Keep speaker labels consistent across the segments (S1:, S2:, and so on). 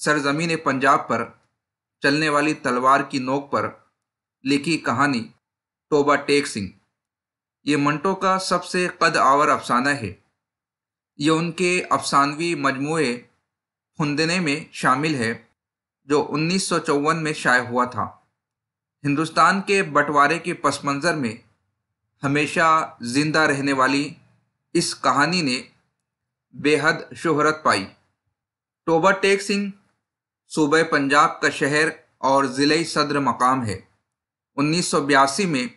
S1: सरजमीन पंजाब पर चलने वाली तलवार की नोक पर लिखी कहानी तोबा टेक सिंह। ये मंटो का सबसे कद आवर अफसाना है। ये उनके अफसानवी मजमूए फुंदने में शामिल है जो 1954 में शाये हुआ था। हिंदुस्तान के बंटवारे के पस मंज़र में हमेशा जिंदा रहने वाली इस कहानी ने बेहद शोहरत पाई। तोबा टेक सिंह सूबे पंजाब का शहर और ज़िले सदर मकाम है। 1982 में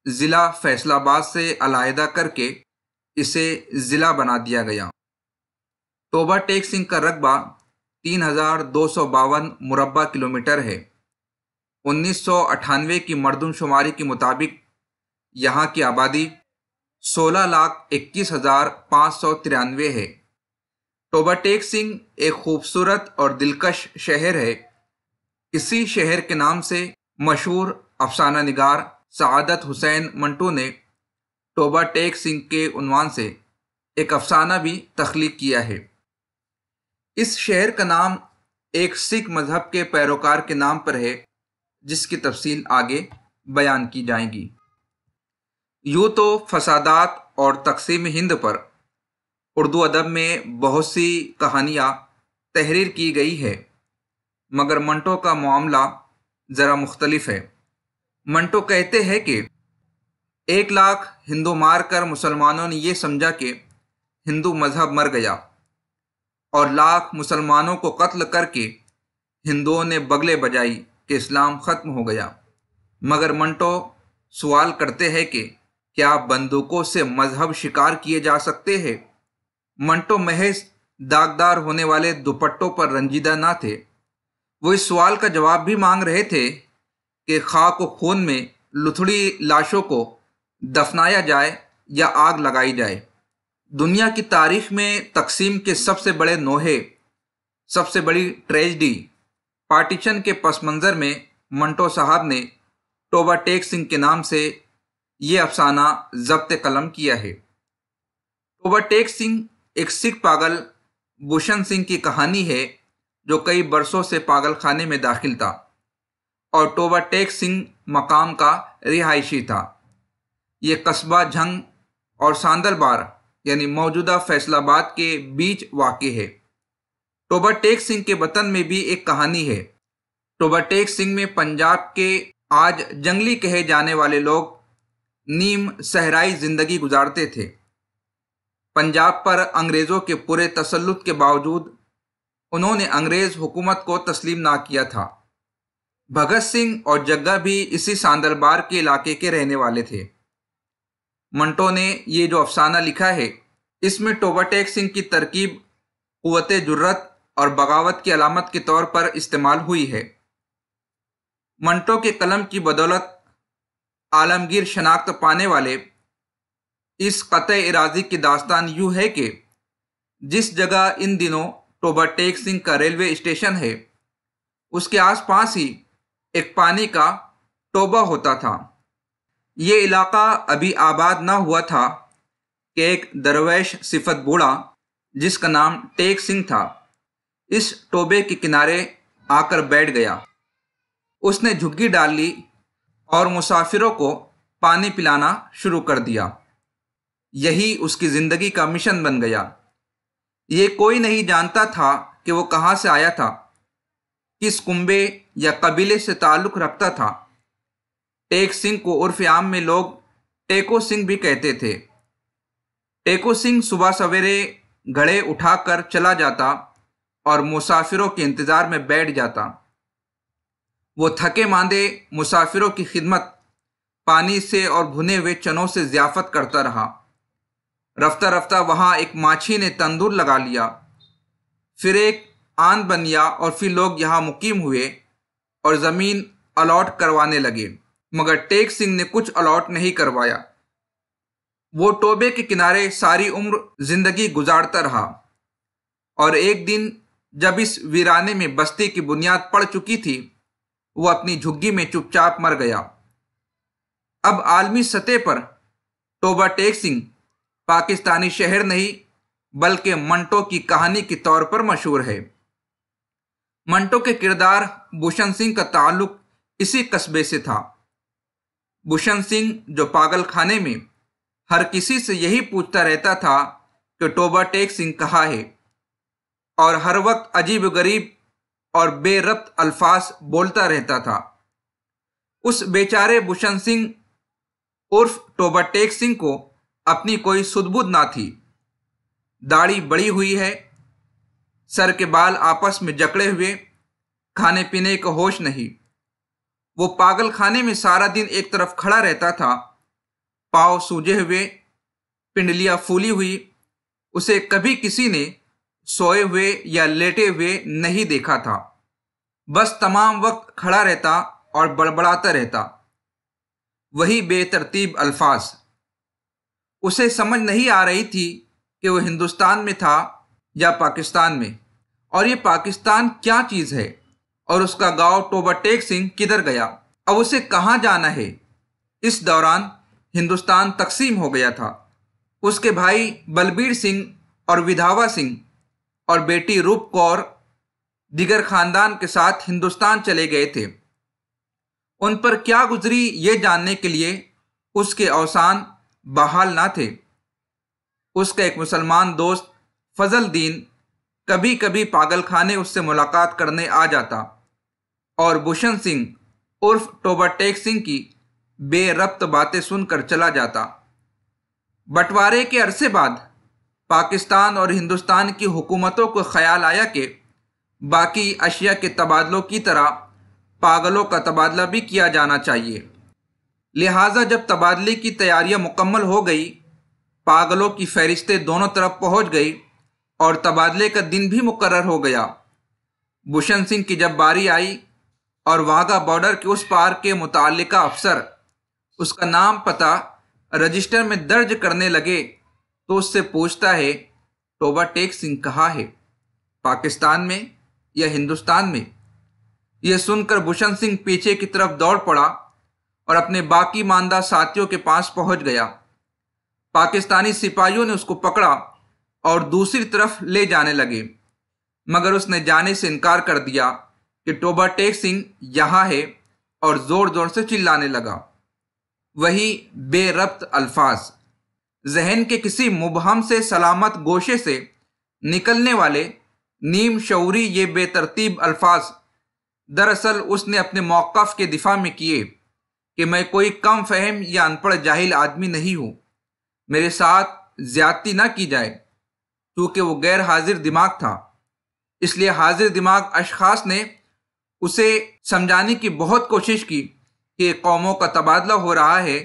S1: ज़िला फैसलाबाद से अलहदा करके इसे ज़िला बना दिया गया। तोबा टेक सिंह का रकबा 3252 मुरब्बा किलोमीटर है। 1998 की मरदमशुमारी के मुताबिक यहाँ की आबादी 16,21,593 है। तोबा टेक सिंह एक खूबसूरत और दिलकश शहर है। इसी शहर के नाम से मशहूर अफसाना निगार सआदत हुसैन मंटो ने तोबा टेक सिंह के उन्वान से एक अफसाना भी तख्लीक किया है। इस शहर का नाम एक सिख मजहब के पैरोकार के नाम पर है, जिसकी तफसील आगे बयान की जाएगी। यूँ तो फसादात और तकसीम हिंद पर उर्दू अदब में बहुत सी कहानियाँ तहरीर की गई है, मगर मंटो का मामला ज़रा मुख्तलिफ है। मंटो कहते हैं कि 1 लाख हिंदू मार कर मुसलमानों ने ये समझा कि हिंदू मजहब मर गया और लाख मुसलमानों को कत्ल करके हिंदुओं ने बगले बजाई कि इस्लाम ख़त्म हो गया। मगर मंटो सवाल करते हैं कि क्या बंदूकों से मजहब शिकार किए जा सकते हैं? मंटो महज दागदार होने वाले दुपट्टों पर रंजीदा ना थे। वो इस सवाल का जवाब भी मांग रहे थे कि खाक व खून में लुथड़ी लाशों को दफनाया जाए या आग लगाई जाए। दुनिया की तारीख में तकसीम के सबसे बड़े नोहे, सबसे बड़ी ट्रेजडी, पार्टीशन के पस मंज़र में मंटो साहब ने तोबा टेक सिंह के नाम से ये अफसाना ज़ब्त कलम किया है। तोबा टेक सिंह एक सिख पागल भूषण सिंह की कहानी है जो कई बरसों से पागल खाने में दाखिल था और तोबा टेक सिंह मकाम का रिहायशी था। ये कस्बा झंग और सांदलबार यानी मौजूदा फैसलाबाद के बीच वाक़ है। तोबा टेक सिंह के वतन में भी एक कहानी है। तोबा टेक सिंह में पंजाब के आज जंगली कहे जाने वाले लोग नीम सहराई ज़िंदगी गुजारते थे। पंजाब पर अंग्रेज़ों के पूरे तसल्लुत के बावजूद उन्होंने अंग्रेज़ हुकूमत को तस्लीम ना किया था। भगत सिंह और जग्गा भी इसी सांदलबार के इलाके के रहने वाले थे। मंटो ने ये जो अफसाना लिखा है, इसमें तोबा टेक सिंह की तरकीब क़ुव्वत जुर्रत और बगावत की अलामत के तौर पर इस्तेमाल हुई है। मंटो के कलम की बदौलत आलमगीर शनाख्त पाने वाले इस क़त्ए इरादी की दास्तान यूँ है कि जिस जगह इन दिनों तोबा टेक सिंह का रेलवे स्टेशन है, उसके आसपास ही एक पानी का टोबा होता था। ये इलाका अभी आबाद ना हुआ था कि एक दरवेश सिफत बूढ़ा, जिसका नाम टेक सिंह था, इस टोबे के किनारे आकर बैठ गया। उसने झुग्गी डाल ली और मुसाफिरों को पानी पिलाना शुरू कर दिया। यही उसकी ज़िंदगी का मिशन बन गया। ये कोई नहीं जानता था कि वो कहाँ से आया था, किस कुंबे या कबीले से ताल्लुक़ रखता था। टेक सिंह को उर्फ़ आम में लोग टेको सिंह भी कहते थे। टेको सिंह सुबह सवेरे घड़े उठाकर चला जाता और मुसाफिरों के इंतज़ार में बैठ जाता। वो थके मांदे मुसाफिरों की खिदमत पानी से और भुने हुए चनों से ज़ियाफ़त करता रहा। रफ्ता रफ्ता वहाँ एक माछी ने तंदूर लगा लिया, फिर एक आन बनिया और फिर लोग यहाँ मुकीम हुए और ज़मीन अलॉट करवाने लगे। मगर टेक सिंह ने कुछ अलॉट नहीं करवाया। वो टोबे के किनारे सारी उम्र ज़िंदगी गुजारता रहा और एक दिन जब इस वीराने में बस्ती की बुनियाद पड़ चुकी थी, वो अपनी झुग्गी में चुपचाप मर गया। अब आलमी सतह पर तोबा टेक सिंह पाकिस्तानी शहर नहीं बल्कि मंटो की कहानी के तौर पर मशहूर है। منٹو کے کردار بھوشن سنگھ کا تعلق اسی قصبے سے تھا۔ بھوشن سنگھ جو پاگل خانے میں ہر کسی سے یہی پوچھتا رہتا تھا کہ ٹوبہ ٹیک سنگھ کہاں ہے، اور ہر وقت عجیب و غریب اور بے ربط الفاظ بولتا رہتا تھا، اس بیچارے بھوشن سنگھ عرف ٹوبہ ٹیک سنگھ کو اپنی کوئی سدھ بدھ نہ تھی۔ داڑھی بڑی ہوئی ہے، سر کے بال آپس میں جکڑے ہوئے، کھانے پینے کا ہوش نہیں۔ وہ پاگل خانے میں سارا دن ایک طرف کھڑا رہتا تھا، پاؤں سوجے ہوئے، پنڈلیاں پھولی ہوئی۔ اسے کبھی کسی نے سوئے ہوئے یا لیٹے ہوئے نہیں دیکھا تھا، بس تمام وقت کھڑا رہتا اور بڑبڑاتا رہتا، وہی بے ترتیب الفاظ۔ اسے سمجھ نہیں آ رہی تھی کہ وہ ہندوستان میں تھا یا پاکستان میں، اور یہ پاکستان کیا چیز ہے، اور اس کا گاؤں ٹوبہ ٹیک سنگھ کدھر گیا، اب اسے کہاں جانا ہے۔ اس دوران ہندوستان تقسیم ہو گیا تھا۔ اس کے بھائی بلبیر سنگھ اور ودھاوا سنگھ اور بیٹی روپ کور دیگر خاندان کے ساتھ ہندوستان چلے گئے تھے۔ ان پر کیا گزری یہ جاننے کے لیے اس کے اوسان بحال نہ تھے۔ اس کا ایک مسلمان دوست فضل دین کبھی کبھی پاگل خانے اس سے ملاقات کرنے آ جاتا اور بھوشن سنگھ عرف ٹوبہ ٹیک سنگھ کی بے ربط باتیں سن کر چلا جاتا۔ بٹوارے کے عرصے بعد پاکستان اور ہندوستان کی حکومتوں کو خیال آیا کہ باقی اشیاء کے تبادلوں کی طرح پاگلوں کا تبادلہ بھی کیا جانا چاہیے۔ لہٰذا جب تبادلے کی تیاریاں مکمل ہو گئی، پاگلوں کی فہرستیں دونوں طرف پہنچ گئی اور تبادلے کا دن بھی مقرر ہو گیا۔ بھوشن سنگھ کی جب باری آئی اور واگا بارڈر کے اس پار کے متعلقہ افسر اس کا نام پتہ رجسٹر میں درج کرنے لگے تو اس سے پوچھتا ہے، ٹوبہ ٹیک سنگھ کہاں ہے، پاکستان میں یا ہندوستان میں؟ یہ سن کر بھوشن سنگھ پیچھے کی طرف دوڑ پڑا اور اپنے باقی ماندہ ساتھیوں کے پاس پہنچ گیا۔ پاکستانی سپاہیوں نے اس کو پکڑا اور دوسری طرف لے جانے لگے، مگر اس نے جانے سے انکار کر دیا کہ ٹوبہ ٹیک سنگھ یہاں ہے، اور زور زور سے چلانے لگا، وہی بے ربط الفاظ۔ ذہن کے کسی مبہم سے سلامت گوشے سے نکلنے والے نیم شعوری یہ بے ترتیب الفاظ دراصل اس نے اپنے موقف کے دفاع میں کیے کہ میں کوئی کم فہم یا ان پڑھ جاہل آدمی نہیں ہوں، میرے ساتھ زیادتی نہ کی جائے۔ چونکہ وہ غیر حاضر دماغ تھا، اس لیے حاضر دماغ اشخاص نے اسے سمجھانے کی بہت کوشش کی کہ قوموں کا تبادلہ ہو رہا ہے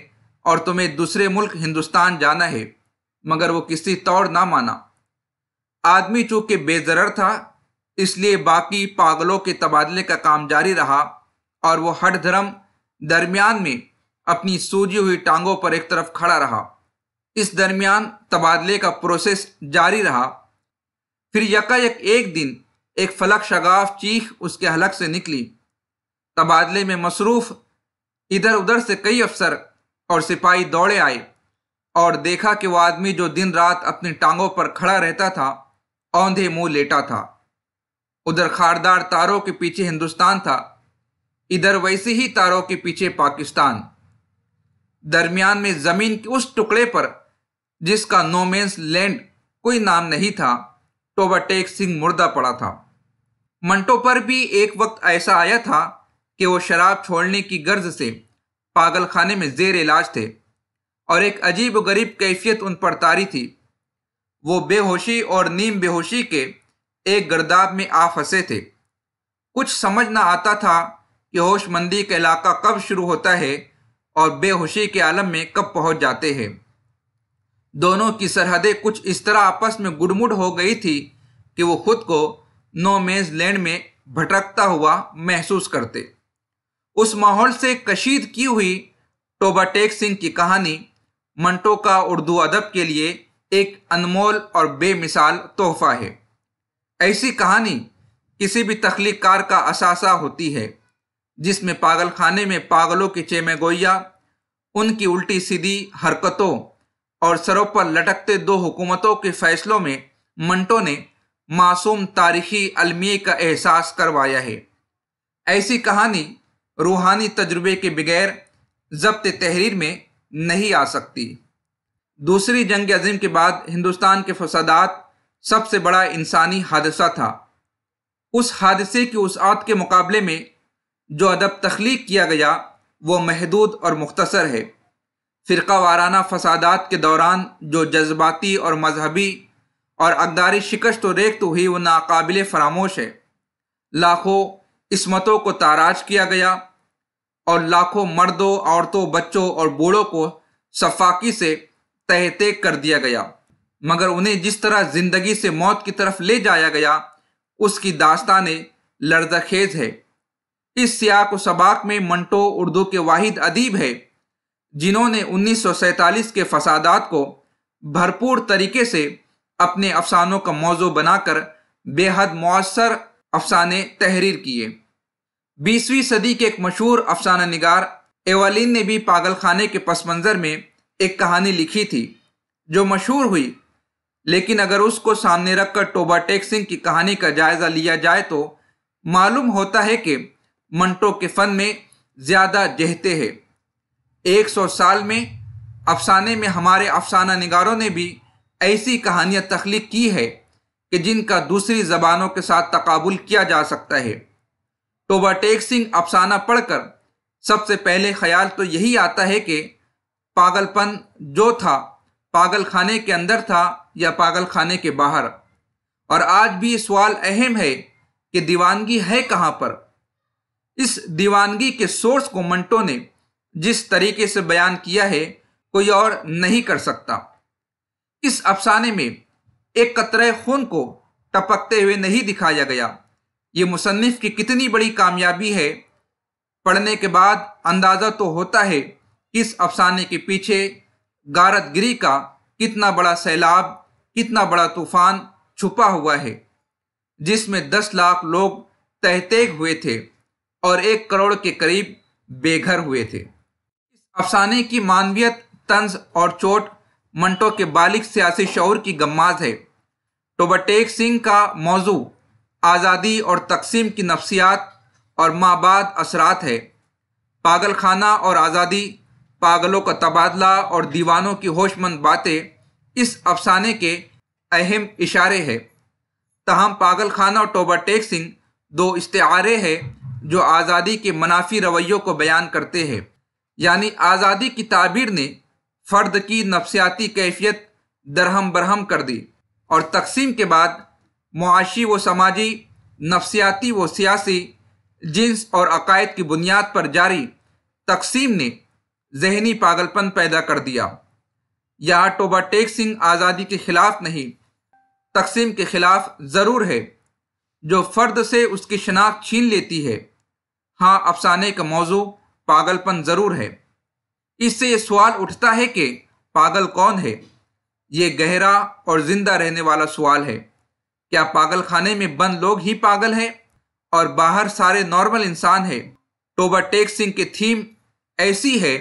S1: اور تمہیں دوسرے ملک ہندوستان جانا ہے، مگر وہ کسی طور نہ مانا۔ آدمی چونکہ بے ضرر تھا، اس لیے باقی پاگلوں کے تبادلے کا کام جاری رہا، اور وہ ہٹ دھرم درمیان میں اپنی سوجی ہوئی ٹانگوں پر ایک طرف کھڑا رہا۔ اس درمیان تبادلے کا پروسیس جاری رہا۔ پھر یکایک ایک دن ایک فلک شگاف چیخ اس کے حلق سے نکلی۔ تبادلے میں مصروف ادھر ادھر سے کئی افسر اور سپاہی دوڑے آئے اور دیکھا کہ وہ آدمی جو دن رات اپنی ٹانگوں پر کھڑا رہتا تھا، اوندھے منہ لیٹا تھا۔ ادھر خاردار تاروں کے پیچھے ہندوستان تھا، ادھر ویسے ہی تاروں کے پیچھے پاکستان۔ درمیان میں زمین کے اس ٹکڑے پر جس کا نو مینس لینڈ کوئی نام نہیں تھا، ٹوبہ ٹیک سنگھ مردہ پڑا تھا۔ منٹو پر بھی ایک وقت ایسا آیا تھا کہ وہ شراب چھوڑنے کی غرض سے پاگل خانے میں زیر علاج تھے، اور ایک عجیب و غریب کیفیت ان پر طاری تھی۔ وہ بے ہوشی اور نیم بے ہوشی کے ایک گرداب میں آ پھنسے تھے۔ کچھ سمجھ نہ آتا تھا کہ ہوش مندی کا علاقہ کب شروع ہوتا ہے اور بے ہوشی کے عالم میں کب پہنچ جاتے ہیں۔ دونوں کی سرحدیں کچھ اس طرح آپس میں گڈمڈ ہو گئی تھی کہ وہ خود کو نو مینز لینڈ میں بھٹکتا ہوا محسوس کرتے۔ اس ماحول سے کشید کی ہوئی ٹوبہ ٹیک سنگھ کی کہانی منٹو کا اردو ادب کے لیے ایک انمول اور بے مثال تحفہ ہے۔ ایسی کہانی کسی بھی تخلیق کار کا اثاثہ ہوتی ہے، جس میں پاگل خانے میں پاگلوں کی چیمے گوئیاں، ان کی الٹی سیدھی حرکتوں اور سروں پر لٹکتے دو حکومتوں کے فیصلوں میں منٹو نے मासूम तारीखी अलमिये का एहसास करवाया है। ऐसी कहानी रूहानी तजुर्बे के बगैर ज़ब्त तहरीर में नहीं आ सकती। दूसरी जंग अज़ीम के बाद हिंदुस्तान के फसादात सबसे बड़ा इंसानी हादसा था। उस हादसे की वुसअत के मुकाबले में जो अदब तख्लीक किया गया वो महदूद और मुख्तसर है। फ़िरका वाराना फसादात के दौरान जो जज्बाती और मजहबी और अक़दारी शिकस्त व रेख्त हुई वो नाकाबिल फरामोश है। लाखों इस्मतों को ताराज किया गया और लाखों मर्दों, औरतों, बच्चों और बूढ़ों को सफाकी से तहतेक कर दिया गया, मगर उन्हें जिस तरह जिंदगी से मौत की तरफ ले जाया गया उसकी दास्तान लर्ज़खेज़ है। इस सियाक व सबाक में मंटो उर्दू के वाहिद अदीब है जिन्होंने 1947 के फसादात को भरपूर तरीके से अपने अफसानों का मौजू बनाकर बेहद मुअस्सर अफसाने तहरीर किए। 20वीं सदी के एक मशहूर अफसाना निगार एवलिन ने भी पागल खाने के पस मंज़र में एक कहानी लिखी थी जो मशहूर हुई, लेकिन अगर उसको सामने रखकर टोबा टेक सिंह की कहानी का जायज़ा लिया जाए तो मालूम होता है कि मंटो के फ़न में ज़्यादा जहते हैं। 100 साल में अफसाने में हमारे अफसाना निगारों ने भी ऐसी कहानियाँ तख्लीक की है कि जिनका दूसरी ज़बानों के साथ तकाबुल किया जा सकता है। टोबा टेक सिंह अफसाना पढ़कर सबसे पहले ख्याल तो यही आता है कि पागलपन जो था पागल खाने के अंदर था या पागल खाने के बाहर। और आज भी ये सवाल अहम है कि दीवानगी है कहाँ पर। इस दीवानगी के सोर्स को मंटो ने जिस तरीके से बयान किया है कोई और नहीं कर सकता। इस अफसाने में एक कतरे खून को टपकते हुए नहीं दिखाया गया। ये मुसन्निफ की कितनी बड़ी कामयाबी है। पढ़ने के बाद अंदाज़ा तो होता है कि इस अफसाने के पीछे गारतगिरी का कितना बड़ा सैलाब, कितना बड़ा तूफान छुपा हुआ है, जिसमें 10 लाख लोग तहतेक हुए थे और 1 करोड़ के करीब बेघर हुए थे। इस अफसाने की मानवियत, तंज और चोट मंटो के बालिग सियासी शऊर की गम्माज है। टोबा टेक सिंह का मौजू आज़ादी और तकसीम की नफ्सियात और माबाद असरात है। पागल खाना और आज़ादी, पागलों का तबादला और दीवानों की होशमंद बातें इस अफसाने के अहम इशारे हैं। तहम पागल खाना और टोबा टेक सिंह 2 इस्तिआरे हैं जो आज़ादी के मनाफी रवैयों को बयान करते हैं। यानी आज़ादी की ताबीर ने फ़र्द की नफ्सियाती कैफियत दरहम बरहम कर दी और तकसीम के बाद मुआशी व समाजी, नफ्सियाती व सियासी, जिन्स और अकायद की बुनियाद पर जारी तकसीम ने जहनी पागलपन पैदा कर दिया। यहाँ टोबा टेक सिंह आज़ादी के खिलाफ नहीं, तकसीम के खिलाफ ज़रूर है जो फ़र्द से उसकी शनाख्त छीन लेती है। हाँ, अफसाने का मौजू पागलपन ज़रूर है। इससे ये सवाल उठता है कि पागल कौन है। ये गहरा और ज़िंदा रहने वाला सवाल है। क्या पागल खाने में बंद लोग ही पागल हैं और बाहर सारे नॉर्मल इंसान हैं? टोबा टेक सिंह की थीम ऐसी है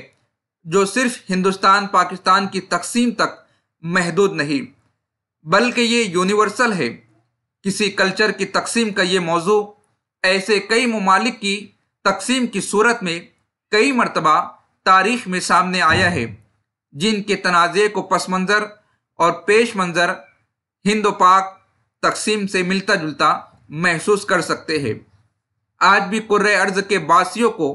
S1: जो सिर्फ हिंदुस्तान पाकिस्तान की तकसीम तक महदूद नहीं, बल्कि ये यूनिवर्सल है। किसी कल्चर की तकसीम का ये मौजू ऐसे कई ममालिक की तकसीम की सूरत में कई मरतबा तारीख में सामने आया है जिनके तनाज़े को पस मंज़र और पेश मंज़र हिंद पाक तकसीम से मिलता जुलता महसूस कर सकते हैं। आज भी कुर्रे अर्ज़ के बासियों को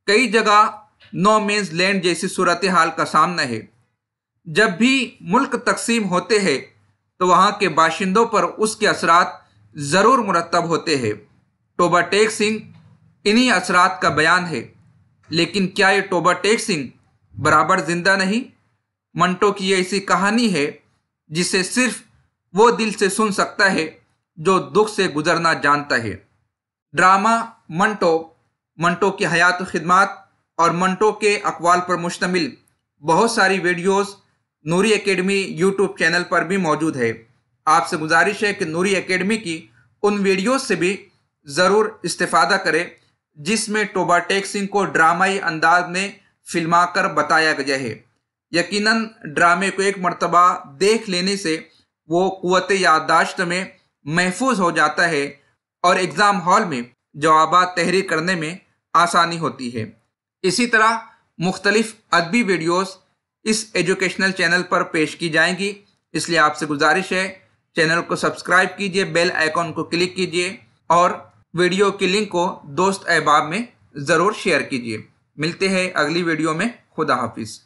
S1: कई जगह नो मीन्स लैंड जैसी सूरत हाल का सामना है। जब भी मुल्क तकसीम होते हैं तो वहाँ के बाशिंदों पर उसके असरात ज़रूर मुरतब होते हैं। टोबा टेक सिंह इन्हीं असरात का बयान है। लेकिन क्या ये टोबा टेक सिंह बराबर ज़िंदा नहीं? मंटो की ये ऐसी कहानी है जिसे सिर्फ वो दिल से सुन सकता है जो दुख से गुजरना जानता है। ड्रामा मंटो की हयात व खिदमात और मंटो के अक़वाल पर मुश्तमिल बहुत सारी वीडियोस नूरी एकेडमी यूट्यूब चैनल पर भी मौजूद है। आपसे गुजारिश है कि नूरी एकेडमी की उन वीडियोस से भी ज़रूर इस्तिफ़ादा करें जिसमें टोबा टेक सिंह को ड्रामाई अंदाज में फिल्मा कर बताया गया है। यकीनन ड्रामे को एक मरतबा देख लेने से वो कुव्वत याददाश्त में محفوظ ہو جاتا ہے اور ایگزام ہال میں جوابات تحریر کرنے میں آسانی ہوتی ہے۔ اسی طرح مختلف ادبی ویڈیوز اس ایجوکیشنل چینل پر پیش کی جائیں گی، اس لیے آپ سے گزارش ہے چینل کو سبسکرائب کیجئے، بیل آئیکن کو کلک کیجئے اور ویڈیو کی لنک کو دوست احباب میں ضرور شیئر کیجئے۔ ملتے ہیں اگلی ویڈیو میں۔ خدا حافظ۔